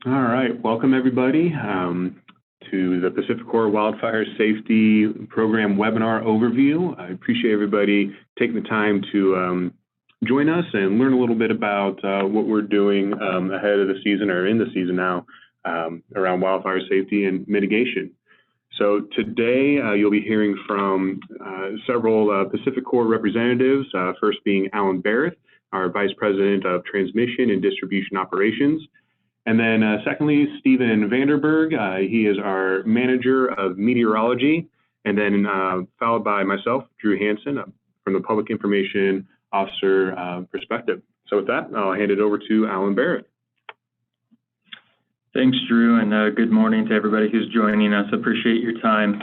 All right, welcome everybody to the PacifiCorp Wildfire Safety Program webinar overview. I appreciate everybody taking the time to join us and learn a little bit about what we're doing ahead of the season, or in the season now, around wildfire safety and mitigation. So today you'll be hearing from several PacifiCorp representatives, first being Alan Barrett, our Vice President of Transmission and Distribution Operations. And then secondly, Stephen Vanderberg, he is our Manager of Meteorology, and then followed by myself, Drew Hansen, from the Public Information Officer perspective. So with that, I'll hand it over to Alan Barrett. Thanks, Drew, and good morning to everybody who's joining us. Appreciate your time.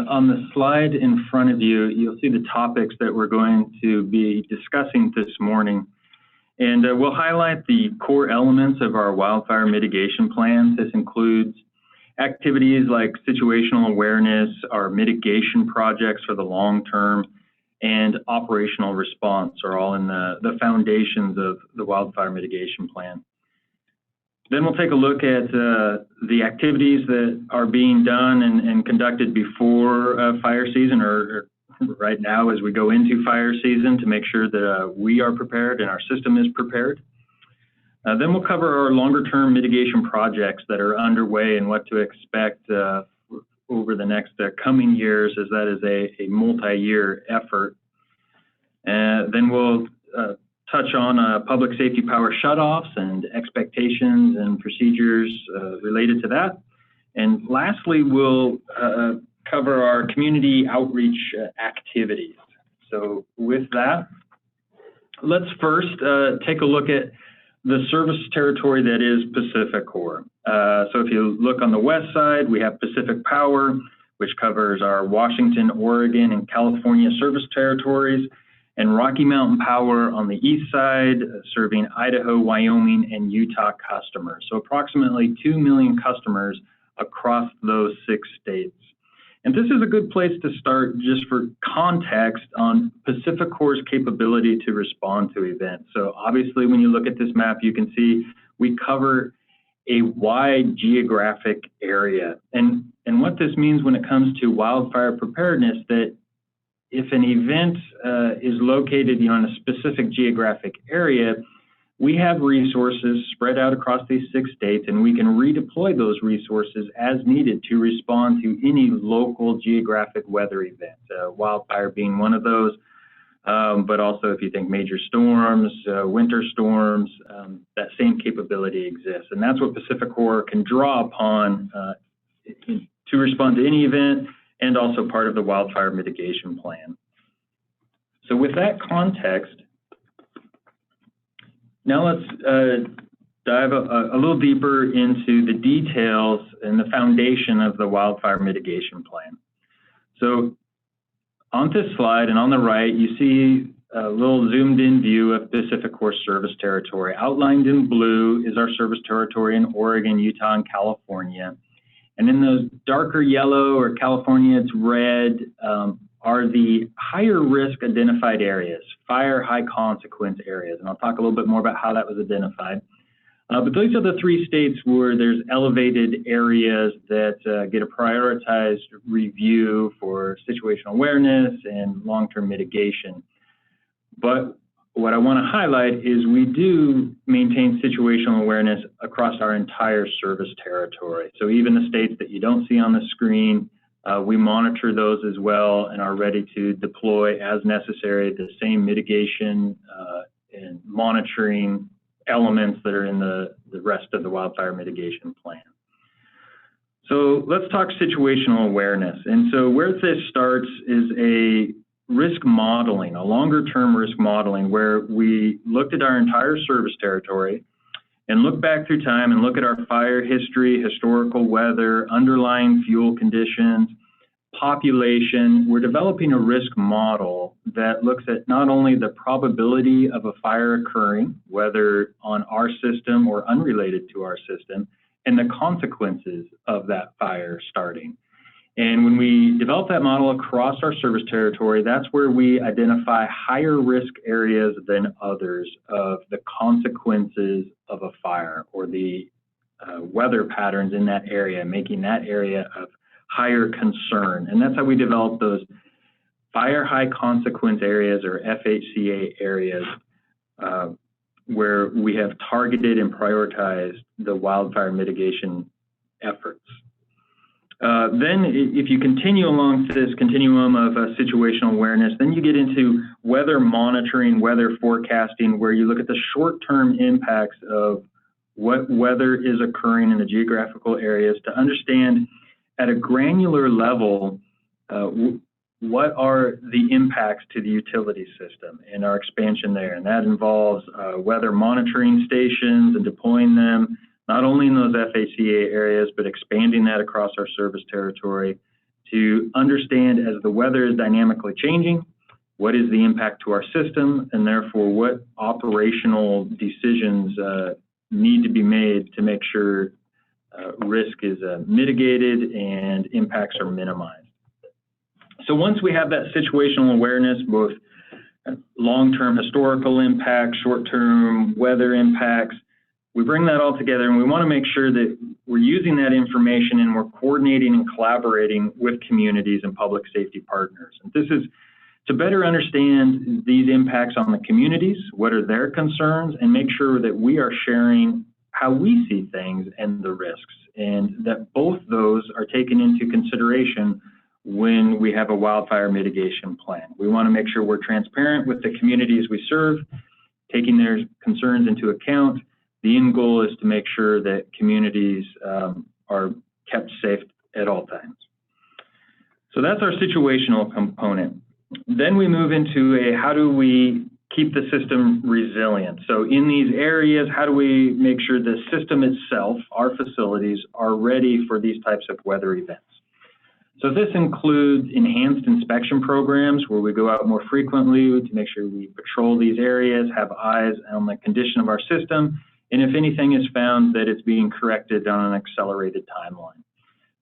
On the slide in front of you, you'll see the topics that we're going to be discussing this morning. And we'll highlight the core elements of our wildfire mitigation plan. This includes activities like situational awareness, our mitigation projects for the long term, and operational response are all in the foundations of the wildfire mitigation plan. Then we'll take a look at the activities that are being done and conducted before fire season, or right now as we go into fire season, to make sure that we are prepared and our system is prepared. Then we'll cover our longer term mitigation projects that are underway and what to expect over the next coming years, as that is a multi-year effort. Then we'll touch on public safety power shutoffs and expectations and procedures related to that. And lastly, we'll cover our community outreach activities. So with that, let's first take a look at the service territory that is PacifiCorp. So if you look on the west side, we have Pacific Power, which covers our Washington, Oregon, and California service territories, and Rocky Mountain Power on the east side, serving Idaho, Wyoming, and Utah customers. So approximately 2 million customers across those 6 states. And this is a good place to start just for context on PacifiCorp's capability to respond to events. So obviously, when you look at this map, you can see we cover a wide geographic area. And what this means when it comes to wildfire preparedness, that if an event is located in a specific geographic area, we have resources spread out across these 6 states, and we can redeploy those resources as needed to respond to any local geographic weather event, wildfire being one of those, but also if you think major storms, winter storms, that same capability exists. And that's what PacifiCorp can draw upon to respond to any event, and also part of the wildfire mitigation plan. So with that context, now let's dive a little deeper into the details and the foundation of the wildfire mitigation plan. So on this slide and on the right, you see a little zoomed in view of PacifiCorp service territory. Outlined in blue is our service territory in Oregon, Utah, and California. And in those darker yellow, or California, it's red, are the higher risk identified areas, fire high consequence areas. And I'll talk a little bit more about how that was identified. But those are the 3 states where there's elevated areas that get a prioritized review for situational awareness and long-term mitigation. But what I want to highlight is we do maintain situational awareness across our entire service territory. So even the states that you don't see on the screen, we monitor those as well and are ready to deploy as necessary the same mitigation and monitoring elements that are in the rest of the wildfire mitigation plan. So let's talk situational awareness. And so where this starts is a risk modeling, a longer term risk modeling, where we looked at our entire service territory and look back through time and look at our fire history, historical weather, underlying fuel conditions, population. We're developing a risk model that looks at not only the probability of a fire occurring, whether on our system or unrelated to our system, and the consequences of that fire starting. And when we develop that model across our service territory, that's where we identify higher risk areas than others of the consequences of a fire, or the weather patterns in that area, making that area of higher concern. And that's how we develop those fire high consequence areas, or FHCA areas, where we have targeted and prioritized the wildfire mitigation efforts. Then if you continue along this continuum of situational awareness, then you get into weather monitoring, weather forecasting, where you look at the short-term impacts of what weather is occurring in the geographical areas to understand at a granular level what are the impacts to the utility system and our expansion there. And that involves weather monitoring stations and deploying them, not only in those FHCA areas, but expanding that across our service territory to understand, as the weather is dynamically changing, what is the impact to our system, and therefore what operational decisions need to be made to make sure risk is mitigated and impacts are minimized. So once we have that situational awareness, both long-term historical impacts, short-term weather impacts, we bring that all together, and we want to make sure that we're using that information and we're coordinating and collaborating with communities and public safety partners. And this is to better understand these impacts on the communities, what are their concerns, and make sure that we are sharing how we see things and the risks, and that both those are taken into consideration when we have a wildfire mitigation plan. We want to make sure we're transparent with the communities we serve, taking their concerns into account. The end goal is to make sure that communities are kept safe at all times. So that's our situational component. Then we move into how do we keep the system resilient? So in these areas, how do we make sure the system itself, our facilities, are ready for these types of weather events? So this includes enhanced inspection programs where we go out more frequently to make sure we patrol these areas, have eyes on the condition of our system, and if anything is found, that it's being corrected on an accelerated timeline.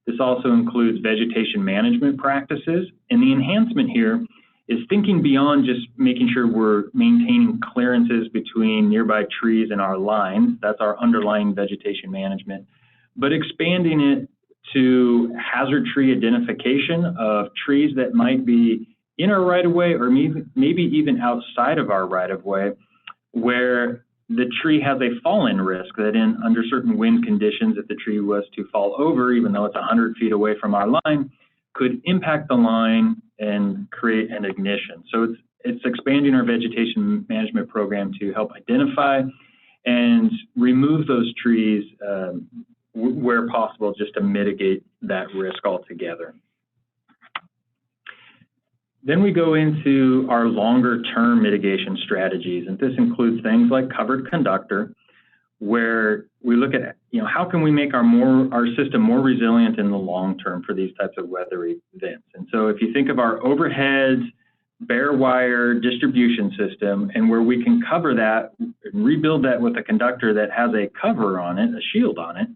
This also includes vegetation management practices, and the enhancement here is thinking beyond just making sure we're maintaining clearances between nearby trees and our lines. That's our underlying vegetation management, but expanding it to hazard tree identification of trees that might be in our right-of-way or maybe even outside of our right-of-way, where the tree has a fall-in risk that under certain wind conditions, if the tree was to fall over, even though it's 100 feet away from our line, could impact the line and create an ignition. So it's expanding our vegetation management program to help identify and remove those trees where possible, just to mitigate that risk altogether. Then we go into our longer term mitigation strategies, and this includes things like covered conductor, where we look at, how can we make our system more resilient in the long term for these types of weather events. And so if you think of our overhead bare wire distribution system, and where we can cover that and rebuild that with a conductor that has a cover on it, a shield on it,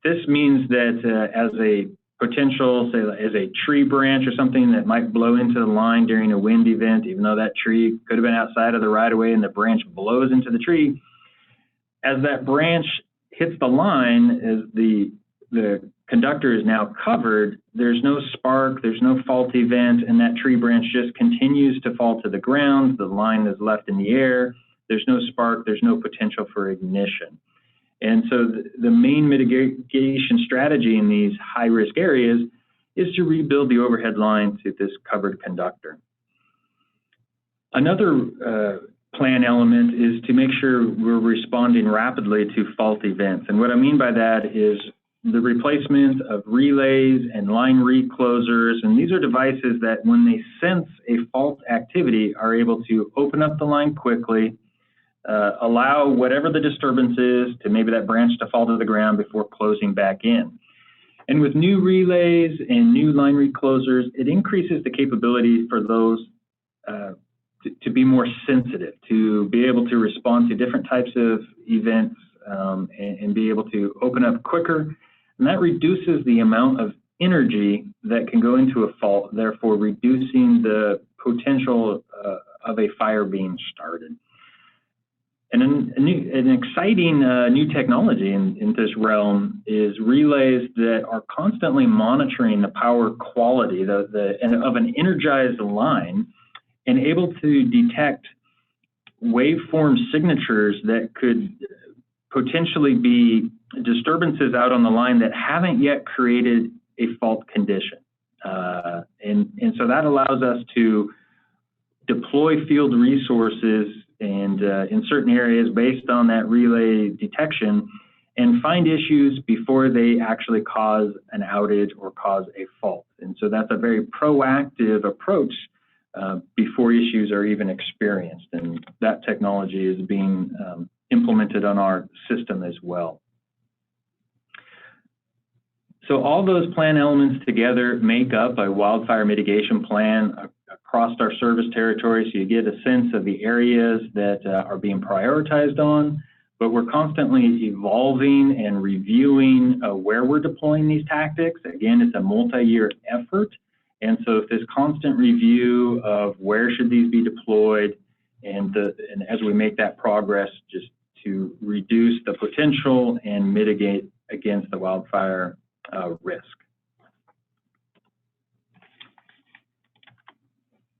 this means that as a potential, say, as a tree branch or something that might blow into the line during a wind event, even though that tree could have been outside of the right-of-way and the branch blows into the tree, as that branch hits the line, as the conductor is now covered, there's no spark, there's no fault event, and that tree branch just continues to fall to the ground. The line is left in the air. There's no spark, there's no potential for ignition. And so the main mitigation strategy in these high-risk areas is to rebuild the overhead line to this covered conductor. Another plan element is to make sure we're responding rapidly to fault events. And what I mean by that is the replacement of relays and line reclosers. And these are devices that, when they sense a fault activity, are able to open up the line quickly, allow whatever the disturbance is to maybe that branch to fall to the ground before closing back in. And with new relays and new line reclosers, it increases the capability for those to be more sensitive, to be able to respond to different types of events and be able to open up quicker. And that reduces the amount of energy that can go into a fault, therefore reducing the potential of a fire being started. And an exciting new technology in this realm is relays that are constantly monitoring the power quality of an energized line and able to detect waveform signatures that could potentially be disturbances out on the line that haven't yet created a fault condition. And so that allows us to deploy field resources and in certain areas based on that relay detection and find issues before they actually cause an outage or cause a fault. And so that's a very proactive approach before issues are even experienced. And that technology is being implemented on our system as well. So all those plan elements together make up a wildfire mitigation plan across our service territory, so you get a sense of the areas that are being prioritized on, but we're constantly evolving and reviewing where we're deploying these tactics. Again, it's a multi-year effort, and so this constant review of where should these be deployed, and as we make that progress, just to reduce the potential and mitigate against the wildfire risk.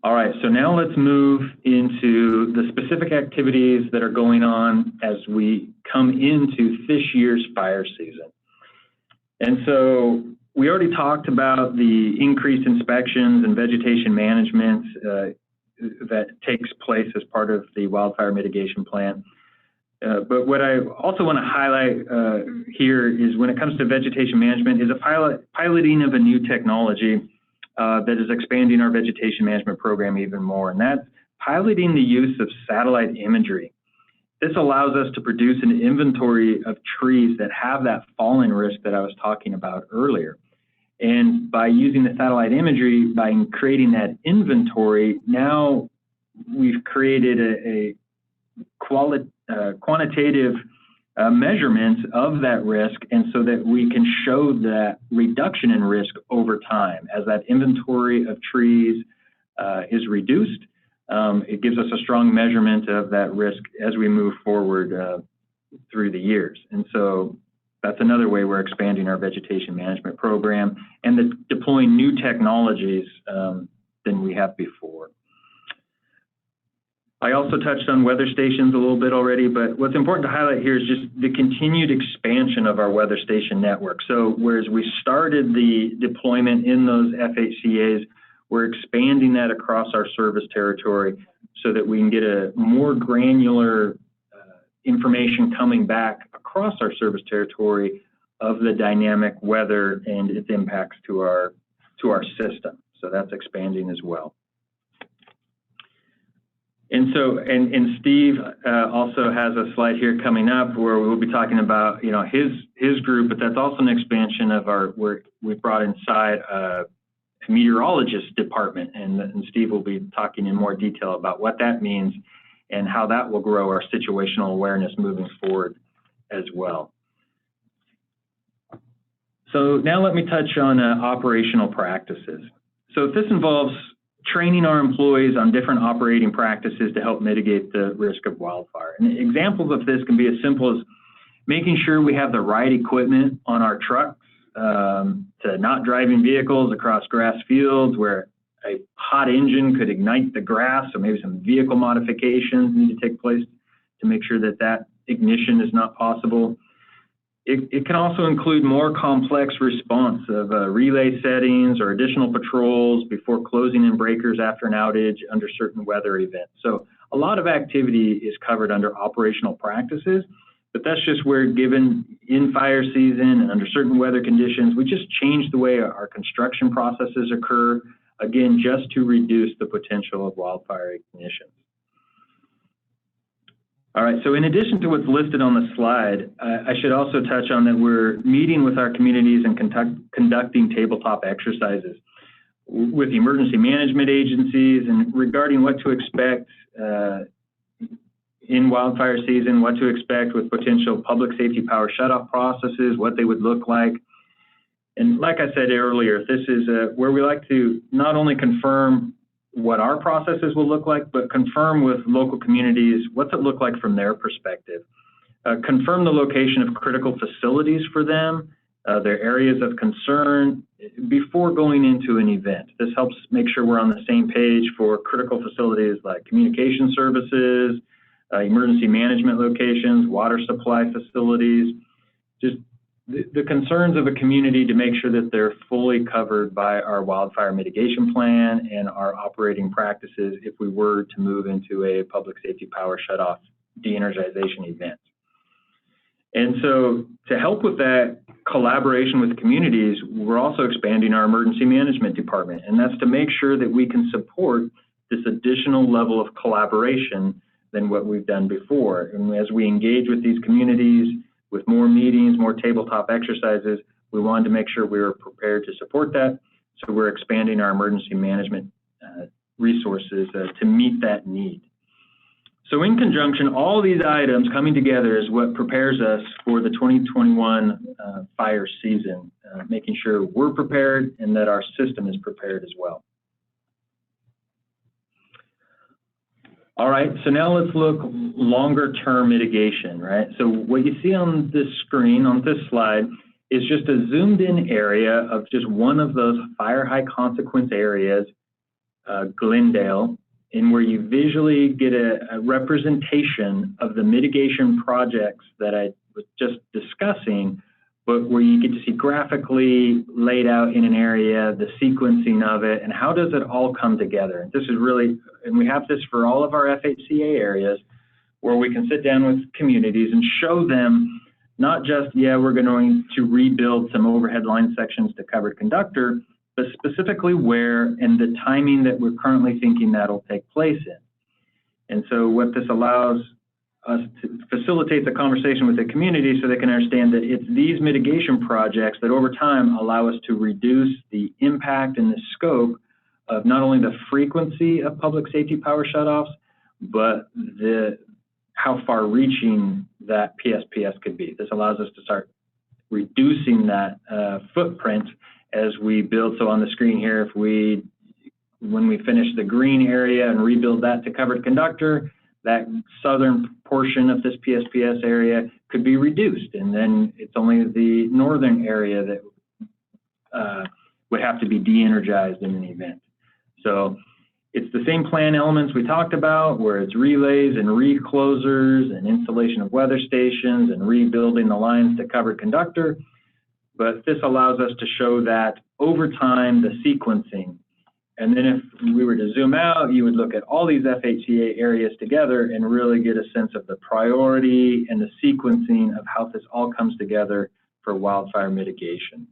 All right, so now let's move into the specific activities that are going on as we come into this year's fire season. And so we already talked about the increased inspections and vegetation management that takes place as part of the wildfire mitigation plan. But what I also want to highlight here is when it comes to vegetation management is a piloting of a new technology that is expanding our vegetation management program even more, and that's piloting the use of satellite imagery. This allows us to produce an inventory of trees that have that falling risk that I was talking about earlier. And by using the satellite imagery, by creating that inventory, now we've created a quantitative measurements of that risk, and so that we can show that reduction in risk over time. As that inventory of trees is reduced, it gives us a strong measurement of that risk as we move forward through the years. And so that's another way we're expanding our vegetation management program and deploying new technologies than we have before. I also touched on weather stations a little bit already, but what's important to highlight here is just the continued expansion of our weather station network. So whereas we started the deployment in those FHCAs, we're expanding that across our service territory so that we can get a more granular information coming back across our service territory of the dynamic weather and its impacts to our system. So that's expanding as well. And so, and Steve also has a slide here coming up where we'll be talking about, his group, but that's also an expansion of where we've brought inside a meteorologist department, and Steve will be talking in more detail about what that means and how that will grow our situational awareness moving forward as well. So now let me touch on operational practices. So this involves training our employees on different operating practices to help mitigate the risk of wildfire. And examples of this can be as simple as making sure we have the right equipment on our trucks, to not driving vehicles across grass fields where a hot engine could ignite the grass, so maybe some vehicle modifications need to take place to make sure that that ignition is not possible. It can also include more complex response of relay settings or additional patrols before closing in breakers after an outage under certain weather events. So a lot of activity is covered under operational practices, but that's just where, given in fire season and under certain weather conditions, we just change the way our construction processes occur, again, just to reduce the potential of wildfire ignition. All right, so in addition to what's listed on the slide, I should also touch on that we're meeting with our communities and conducting tabletop exercises with emergency management agencies and regarding what to expect in wildfire season, what to expect with potential public safety power shutoff processes, what they would look like. And like I said earlier, this is where we like to not only confirm what our processes will look like, but confirm with local communities what's it look like from their perspective. Confirm the location of critical facilities for them, their areas of concern before going into an event. This helps make sure we're on the same page for critical facilities like communication services, emergency management locations, water supply facilities, just the concerns of a community to make sure that they're fully covered by our wildfire mitigation plan and our operating practices if we were to move into a public safety power shutoff de-energization event. And so to help with that collaboration with communities, we're also expanding our emergency management department, and that's to make sure that we can support this additional level of collaboration than what we've done before. And as we engage with these communities with more meetings, more tabletop exercises, we wanted to make sure we were prepared to support that. So we're expanding our emergency management resources to meet that need. So in conjunction, all these items coming together is what prepares us for the 2021 fire season, making sure we're prepared and that our system is prepared as well. All right, so now let's look longer term mitigation, right? So what you see on this screen, on this slide, is just a zoomed in area of just one of those fire high consequence areas, Glendale, in where you visually get a representation of the mitigation projects that I was just discussing, but where you get to see graphically laid out in an area, the sequencing of it, and how does it all come together. This is really, and we have this for all of our FHCA areas, where we can sit down with communities and show them not just, yeah, we're going to rebuild some overhead line sections to covered conductor, but specifically where and the timing that we're currently thinking that'll take place in. And so what this allows us to facilitate the conversation with the community so they can understand that it's these mitigation projects that over time allow us to reduce the impact and the scope of not only the frequency of public safety power shutoffs, but how far reaching that PSPS could be. This allows us to start reducing that footprint as we build. So on the screen here, when we finish the green area and rebuild that to covered conductor, that southern portion of this PSPS area could be reduced, and then it's only the northern area that would have to be de-energized in an event. So it's the same plan elements we talked about, where it's relays and reclosers and installation of weather stations and rebuilding the lines to covered conductor. But this allows us to show that over time, the sequencing. And then if we were to zoom out, you would look at all these FHCA areas together and really get a sense of the priority and the sequencing of how this all comes together for wildfire mitigation.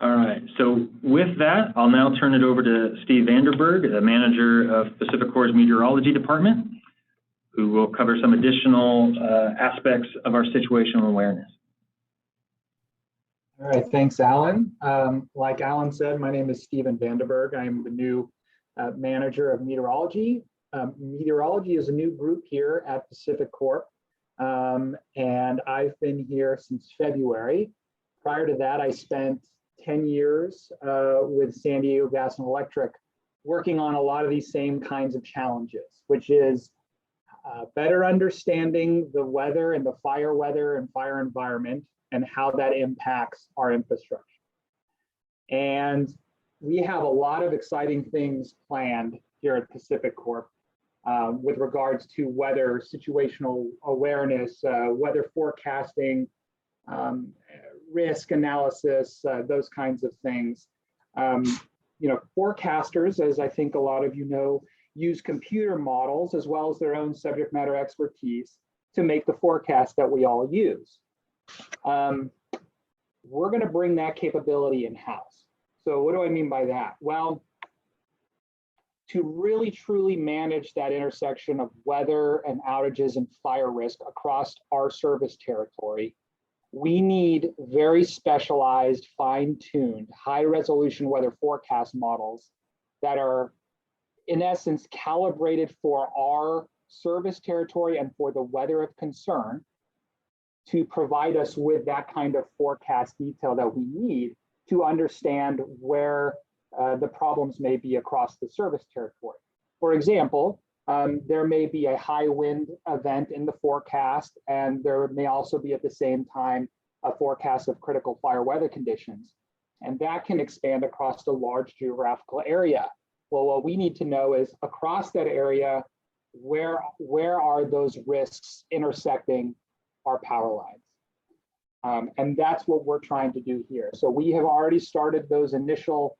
All right, so with that, I'll now turn it over to Steve Vanderberg, the manager of PacifiCorp's Meteorology Department, who will cover some additional aspects of our situational awareness. All right, thanks, Alan. Like Alan said, my name is Steven Vanderberg. I'm the new manager of meteorology. Meteorology is a new group here at PacifiCorp, and I've been here since February. Prior to that, I spent 10 years with San Diego Gas and Electric, working on a lot of these same kinds of challenges, which is better understanding the weather and the fire weather and fire environment and how that impacts our infrastructure. And we have a lot of exciting things planned here at PacifiCorp with regards to weather, situational awareness, weather forecasting, risk analysis, those kinds of things. You know, forecasters, as I think a lot of you know, use computer models as well as their own subject matter expertise to make the forecast that we all use. We're going to bring that capability in-house. So what do I mean by that? Well, to really truly manage that intersection of weather and outages and fire risk across our service territory, we need very specialized, fine-tuned, high-resolution weather forecast models that are, in essence, calibrated for our service territory and for the weather of concern to provide us with that kind of forecast detail that we need to understand where the problems may be across the service territory. For example, there may be a high wind event in the forecast, and there may also be at the same time a forecast of critical fire weather conditions. And that can expand across a large geographical area. Well, what we need to know is across that area, where are those risks intersecting our power lines? And that's what we're trying to do here. So we have already started those initial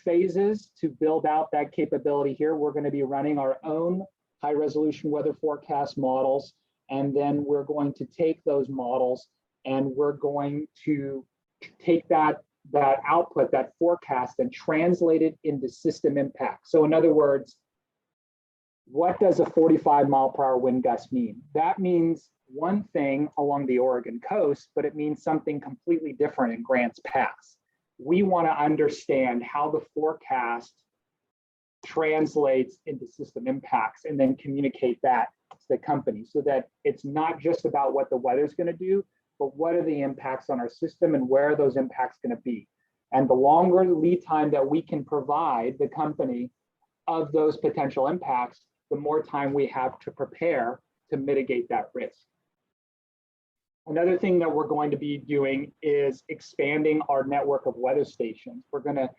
phases to build out that capability here. We're going to be running our own high resolution weather forecast models, and then we're going to take those models and we're going to take that output, that forecast, and translate it into system impact. So in other words, what does a 45-mile-per-hour wind gust mean? That means one thing along the Oregon coast, but it means something completely different in Grants Pass. We want to understand how the forecast translates into system impacts and then communicate that to the company so that it's not just about what the weather's going to do, but what are the impacts on our system and where are those impacts going to be? And the longer lead time that we can provide the company of those potential impacts, the more time we have to prepare to mitigate that risk. Another thing that we're going to be doing is expanding our network of weather stations. We're going to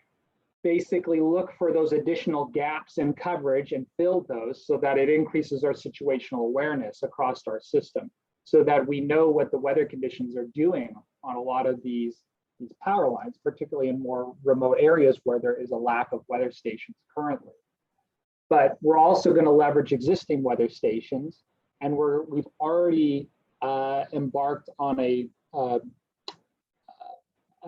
basically look for those additional gaps in coverage and fill those so that it increases our situational awareness across our system, so that we know what the weather conditions are doing on a lot of these power lines, particularly in more remote areas where there is a lack of weather stations currently. But we're also going to leverage existing weather stations, and we've already embarked on a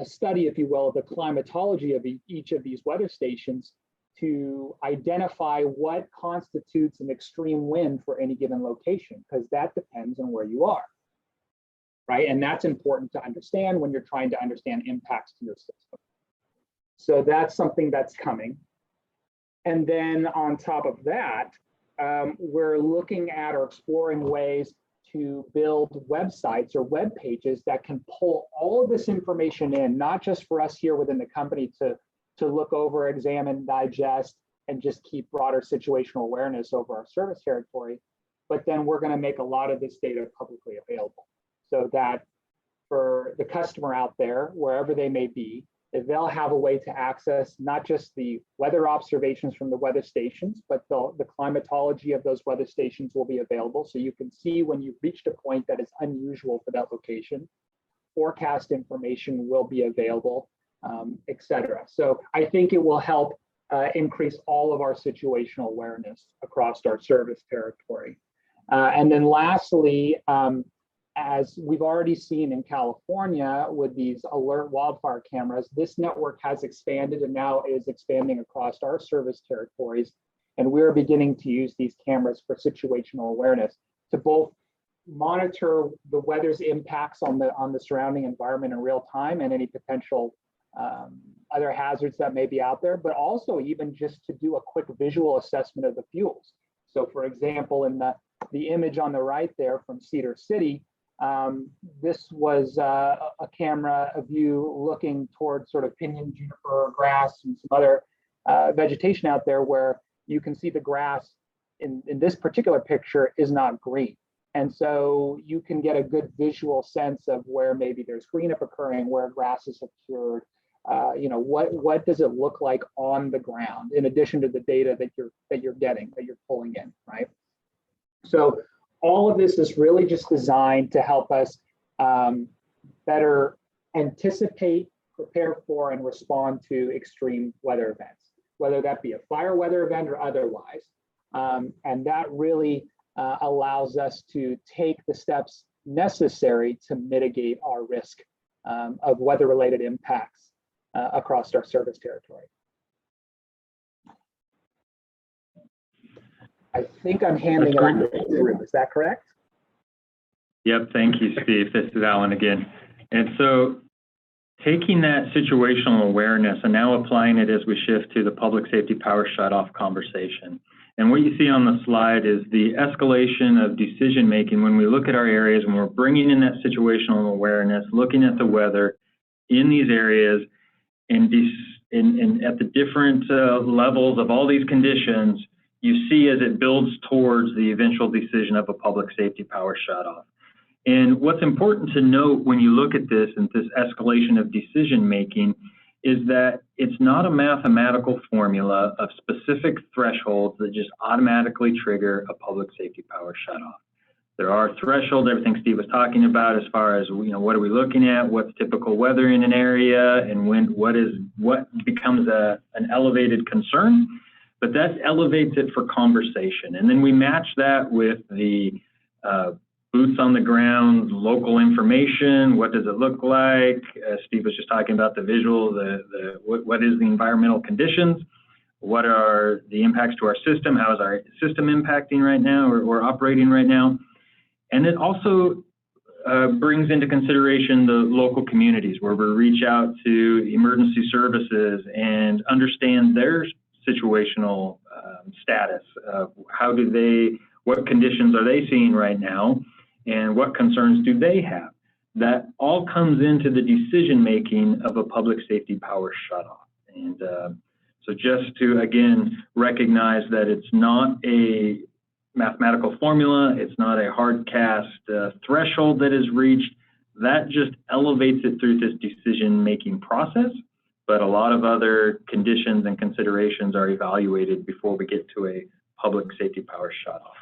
study, if you will, of the climatology of each of these weather stations to identify what constitutes an extreme wind for any given location, because that depends on where you are, right? And that's important to understand when you're trying to understand impacts to your system. So that's something that's coming. And then on top of that, we're looking at or exploring ways to build websites or web pages that can pull all of this information in, not just for us here within the company to look over, examine, digest, and just keep broader situational awareness over our service territory, but then we're going to make a lot of this data publicly available so that for the customer out there, wherever they may be, that they'll have a way to access not just the weather observations from the weather stations, but the climatology of those weather stations will be available. So you can see when you've reached a point that is unusual for that location. Forecast information will be available, et cetera. So I think it will help increase all of our situational awareness across our service territory. And then lastly, as we've already seen in California with these alert wildfire cameras, this network has expanded and now is expanding across our service territories. And we're beginning to use these cameras for situational awareness to both monitor the weather's impacts on the surrounding environment in real time and any potential other hazards that may be out there, but also even just to do a quick visual assessment of the fuels. So for example, in the image on the right there from Cedar City, this was a camera view looking towards sort of pinyon, juniper, grass, and some other vegetation out there where you can see the grass in this particular picture is not green. And so you can get a good visual sense of where maybe there's green up occurring, where grasses have cured. You know, what does it look like on the ground in addition to the data that you're pulling in, right? So all of this is really just designed to help us better anticipate, prepare for, and respond to extreme weather events, whether that be a fire weather event or otherwise. And that really allows us to take the steps necessary to mitigate our risk of weather-related impacts across our service territory. I think I'm handing it on to you. Is that correct? Yep, thank you, Steve. This is Alan again. And so taking that situational awareness and now applying it as we shift to the public safety power shutoff conversation. And what you see on the slide is the escalation of decision making when we look at our areas, when we're bringing in that situational awareness, looking at the weather in these areas, and at the different levels of all these conditions, you see as it builds towards the eventual decision of a public safety power shutoff. And what's important to note when you look at this and this escalation of decision making is that it's not a mathematical formula of specific thresholds that just automatically trigger a public safety power shutoff. There are thresholds, everything Steve was talking about as far as, what are we looking at, what's typical weather in an area, and what becomes an elevated concern, but that elevates it for conversation. And then we match that with the boots on the ground, local information. What does it look like? Steve was just talking about the visual, what is the environmental conditions? What are the impacts to our system? How is our system impacting right now or operating right now? And it also brings into consideration the local communities where we reach out to emergency services and understand their situational status. What conditions are they seeing right now? And what concerns do they have? That all comes into the decision making of a public safety power shutoff. And so just to, again, recognize that it's not a mathematical formula, it's not a hard cast threshold that is reached, that just elevates it through this decision making process. But a lot of other conditions and considerations are evaluated before we get to a public safety power shutoff.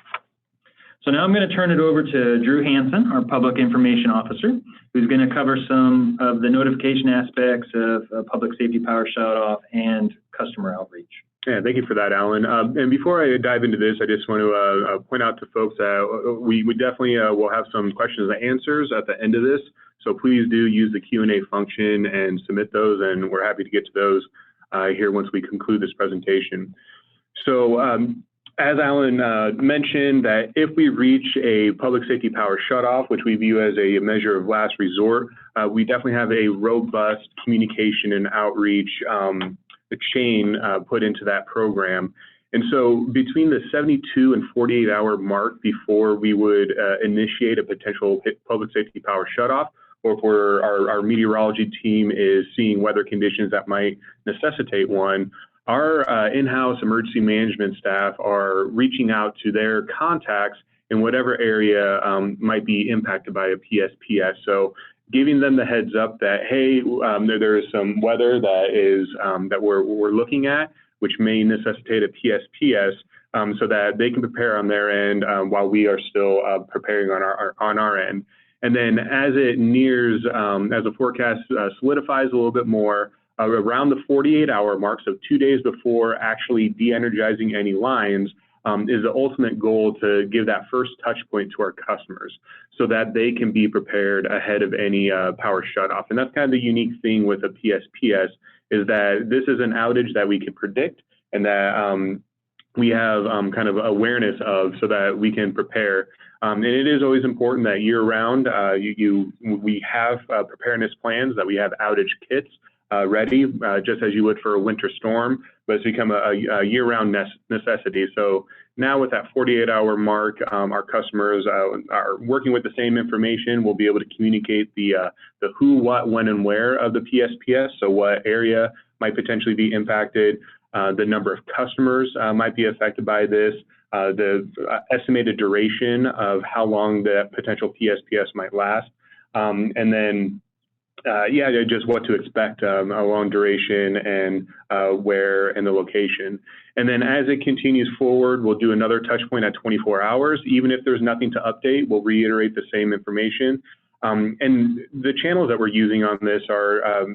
So now I'm going to turn it over to Drew Hansen, our Public Information Officer, who's going to cover some of the notification aspects of public safety power shutoff and customer outreach. Yeah, thank you for that, Alan. And before I dive into this, I just want to point out to folks that we definitely will have some questions and answers at the end of this. So please do use the Q&A function and submit those, and we're happy to get to those here once we conclude this presentation. So as Alan mentioned, that if we reach a public safety power shutoff, which we view as a measure of last resort, we definitely have a robust communication and outreach chain put into that program. And so between the 72 and 48-hour mark before we would initiate a potential public safety power shutoff, or if our meteorology team is seeing weather conditions that might necessitate one, our in-house emergency management staff are reaching out to their contacts in whatever area might be impacted by a PSPS. So giving them the heads up that, hey, there is some weather that we're looking at, which may necessitate a PSPS, so that they can prepare on their end while we are still preparing on our end. And then as it nears, as the forecast solidifies a little bit more, around the 48-hour mark, so 2 days before actually de-energizing any lines, is the ultimate goal to give that first touch point to our customers so that they can be prepared ahead of any power shutoff. And that's kind of the unique thing with a PSPS, is that this is an outage that we can predict and that we have kind of awareness of, so that we can prepare. And it is always important that year-round we have preparedness plans, that we have outage kits ready, just as you would for a winter storm, but it's become a year-round necessity. So now with that 48-hour mark, our customers are working with the same information. We'll be able to communicate the who, what, when, and where of the PSPS, so what area might potentially be impacted, the number of customers might be affected by this, the estimated duration of how long the potential PSPS might last, and then just what to expect along duration and where and the location. And then as it continues forward, we'll do another touch point at 24 hours. Even if there's nothing to update, we'll reiterate the same information. And the channels that we're using on this are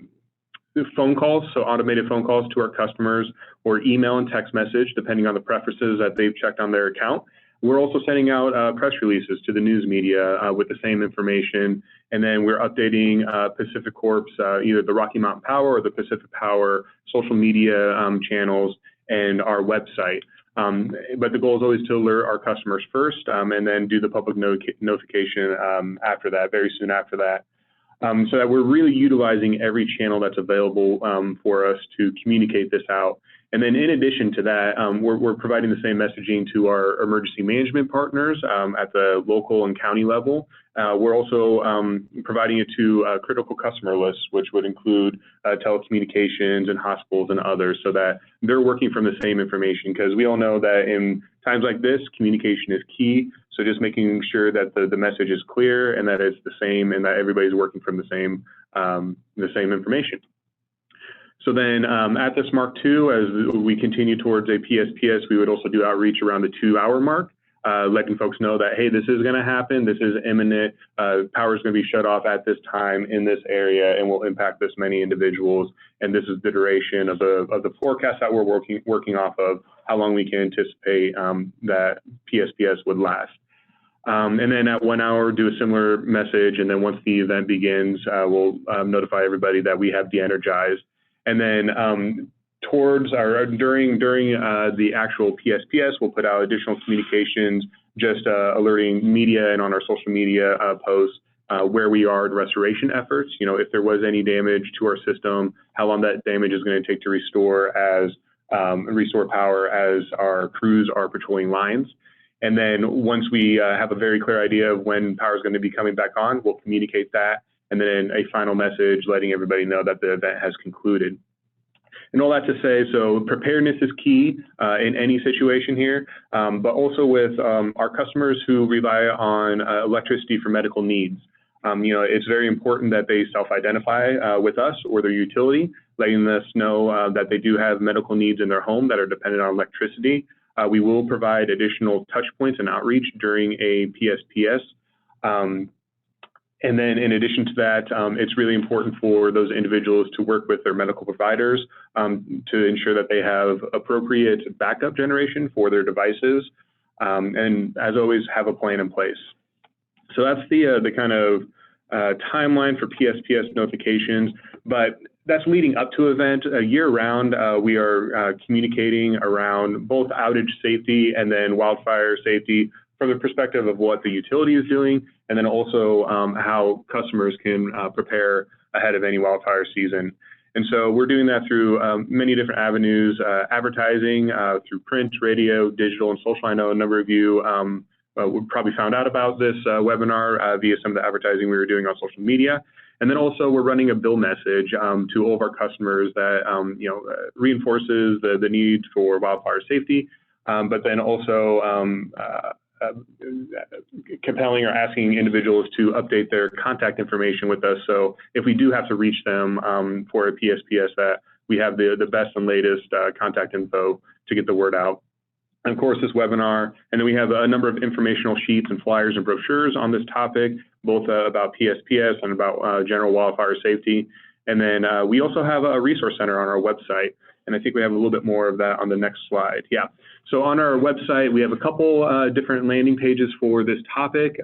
phone calls, so automated phone calls to our customers, or email and text message, depending on the preferences that they've checked on their account. We're also sending out press releases to the news media with the same information. And then we're updating PacifiCorp's either the Rocky Mountain Power or the Pacific Power social media channels and our website. But the goal is always to alert our customers first and then do the public notification after that, very soon after that. so that we're really utilizing every channel that's available for us to communicate this out. And then in addition to that, we're providing the same messaging to our emergency management partners at the local and county level. We're also providing it to critical customer lists, which would include telecommunications and hospitals and others, so that they're working from the same information, because we all know that in times like this, communication is key. So just making sure that the message is clear and that it's the same and that everybody's working from the same information. So then at this Mark II, as we continue towards a PSPS, we would also do outreach around the 2-hour mark, letting folks know that, hey, this is going to happen, this is imminent, power is going to be shut off at this time in this area and will impact this many individuals, and this is the duration of the forecast that we're working off of, how long we can anticipate that PSPS would last. And then at 1 hour, do a similar message, and then once the event begins, we'll notify everybody that we have de-energized. And then during the actual PSPS, we'll put out additional communications, just alerting media and on our social media posts where we are in restoration efforts. You know, if there was any damage to our system, how long that damage is going to take to restore power as our crews are patrolling lines. And then once we have a very clear idea of when power is going to be coming back on, we'll communicate that. And then a final message letting everybody know that the event has concluded. And all that to say, so preparedness is key in any situation here, but also with our customers who rely on electricity for medical needs. You know, it's very important that they self-identify with us or their utility, letting us know that they do have medical needs in their home that are dependent on electricity. We will provide additional touch points and outreach during a PSPS. And then in addition to that, it's really important for those individuals to work with their medical providers to ensure that they have appropriate backup generation for their devices, and as always, have a plan in place. So that's the kind of timeline for PSPS notifications, but that's leading up to event. Year-round, we are communicating around both outage safety and then wildfire safety from the perspective of what the utility is doing, and then also how customers can prepare ahead of any wildfire season. And so we're doing that through many different avenues, advertising, through print, radio, digital, and social. I know a number of you probably found out about this webinar via some of the advertising we were doing on social media. And then also we're running a bill message to all of our customers that reinforces the need for wildfire safety, but then also compelling or asking individuals to update their contact information with us. So if we do have to reach them for a PSPS, that we have the best and latest contact info to get the word out. And of course, this webinar, and then we have a number of informational sheets and flyers and brochures on this topic, both about PSPS and about general wildfire safety. And then we also have a resource center on our website. And I think we have a little bit more of that on the next slide. Yeah. So on our website, we have a couple different landing pages for this topic.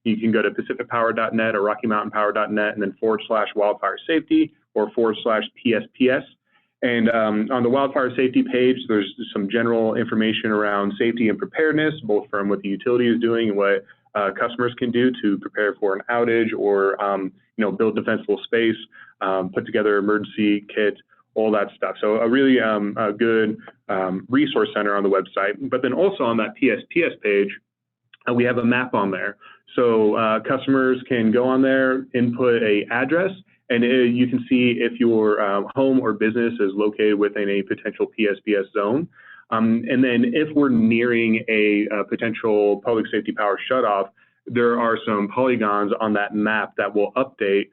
You can go to pacificpower.net or rockymountainpower.net and then /wildfire safety or /PSPS. And on the wildfire safety page, there's some general information around safety and preparedness, both from what the utility is doing and what customers can do to prepare for an outage or build defensible space, put together emergency kit, all that stuff. So a really a good resource center on the website. But then also on that PSPS page, we have a map on there. So customers can go on there, input a address, and you can see if your home or business is located within a potential PSPS zone. And then if we're nearing a potential public safety power shutoff, there are some polygons on that map that will update.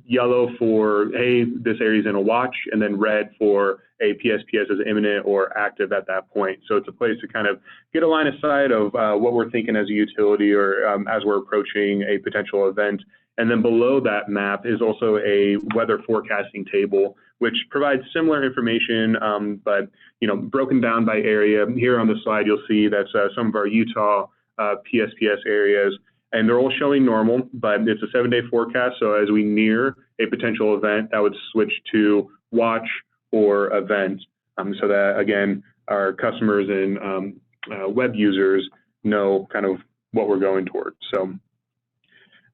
Yellow for, hey, this area is in a watch, and then red for a PSPS is imminent or active at that point. So it's a place to kind of get a line of sight of what we're thinking as a utility or as we're approaching a potential event. And then below that map is also a weather forecasting table, which provides similar information, but broken down by area. Here on the slide, you'll see that's some of our Utah PSPS areas. And they're all showing normal, but it's a 7-day forecast. So as we near a potential event, that would switch to watch or event, so that, again, our customers and web users know kind of what we're going towards. So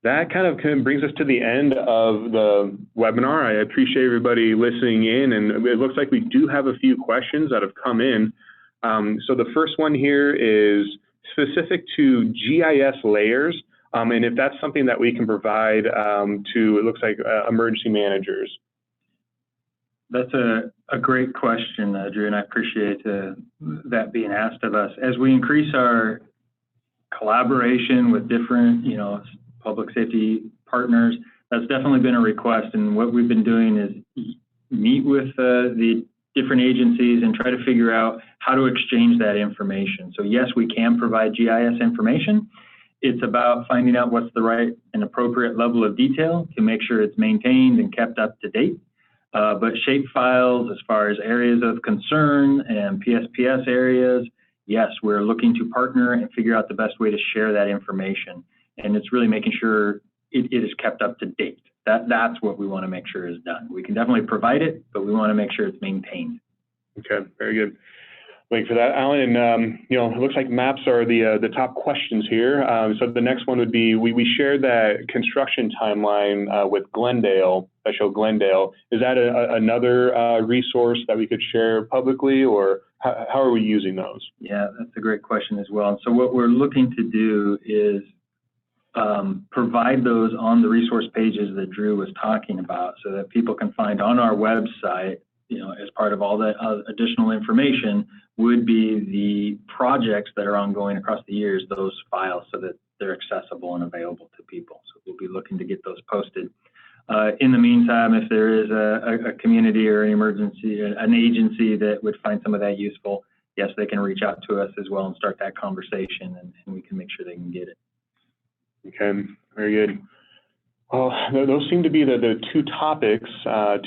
that kind of brings us to the end of the webinar. I appreciate everybody listening in, and it looks like we do have a few questions that have come in. So the first one here is specific to GIS layers, and if that's something that we can provide to, it looks like, emergency managers. That's a great question, Drew, and I appreciate that being asked of us. As we increase our collaboration with different, public safety partners, that's definitely been a request. And what we've been doing is meet with the different agencies and try to figure out how to exchange that information. So yes, we can provide GIS information. It's about finding out what's the right and appropriate level of detail to make sure it's maintained and kept up to date. But shape files, as far as areas of concern and PSPS areas, yes, we're looking to partner and figure out the best way to share that information. And it's really making sure it is kept up to date. That's what we want to make sure is done. We can definitely provide it, but we want to make sure it's maintained. Okay, very good. Thank you for that, Alan. And it looks like maps are the top questions here. So the next one would be, we shared that construction timeline with Glendale, that show Glendale. Is that another resource that we could share publicly, or how are we using those? Yeah, that's a great question as well. So what we're looking to do is provide those on the resource pages that Drew was talking about, so that people can find on our website, as part of all that additional information, would be the projects that are ongoing across the years, those files, so that they're accessible and available to people. So we'll be looking to get those posted. In the meantime, if there is a community or an emergency, an agency that would find some of that useful, yes, they can reach out to us as well and start that conversation, and we can make sure they can get it. Okay, very good. Well, those seem to be the two topics,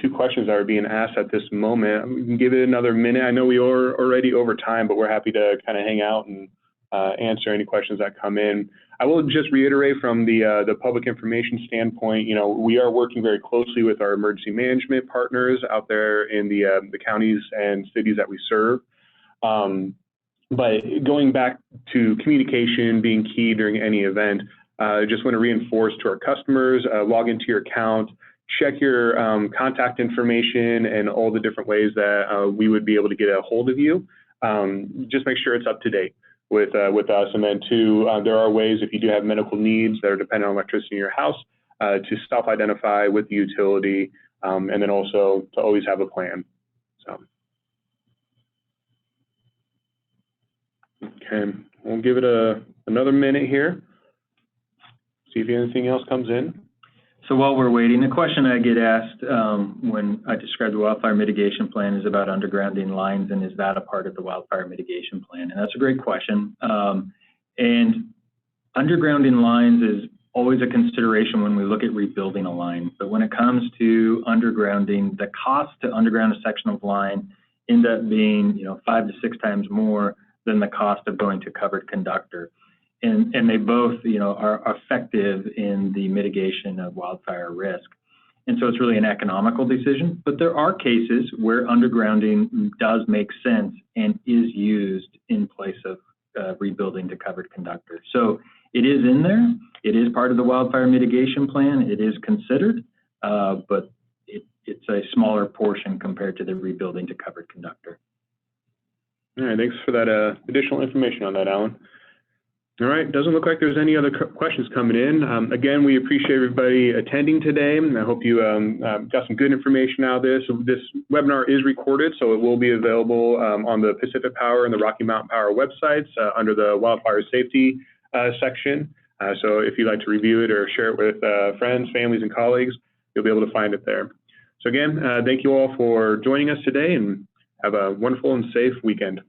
two questions that are being asked at this moment. We can give it another minute. I know we are already over time, but we're happy to kind of hang out and answer any questions that come in. I will just reiterate from the public information standpoint, we are working very closely with our emergency management partners out there in the counties and cities that we serve. But going back to communication being key during any event, I just want to reinforce to our customers, log into your account, check your contact information and all the different ways that we would be able to get a hold of you. Just make sure it's up to date with us. And then two, there are ways, if you do have medical needs that are dependent on electricity in your house, to self-identify with the utility, and then also to always have a plan. So, okay, we'll give it another minute here. See if anything else comes in. So while we're waiting, the question I get asked when I describe the wildfire mitigation plan is about undergrounding lines, and is that a part of the wildfire mitigation plan? And that's a great question. And undergrounding lines is always a consideration when we look at rebuilding a line. But when it comes to undergrounding, the cost to underground a section of line end up being 5 to 6 times more than the cost of going to covered conductor. And they both, are effective in the mitigation of wildfire risk. And so it's really an economical decision. But there are cases where undergrounding does make sense and is used in place of rebuilding to covered conductor. So it is in there. It is part of the wildfire mitigation plan. It is considered, but it's a smaller portion compared to the rebuilding to covered conductor. All right, thanks for that additional information on that, Alan. All right, doesn't look like there's any other questions coming in. Again, we appreciate everybody attending today, and I hope you got some good information out of this. So this webinar is recorded, so it will be available on the Pacific Power and the Rocky Mountain Power websites under the wildfire safety section. So if you'd like to review it or share it with friends, families, and colleagues, you'll be able to find it there. So again, thank you all for joining us today, and have a wonderful and safe weekend.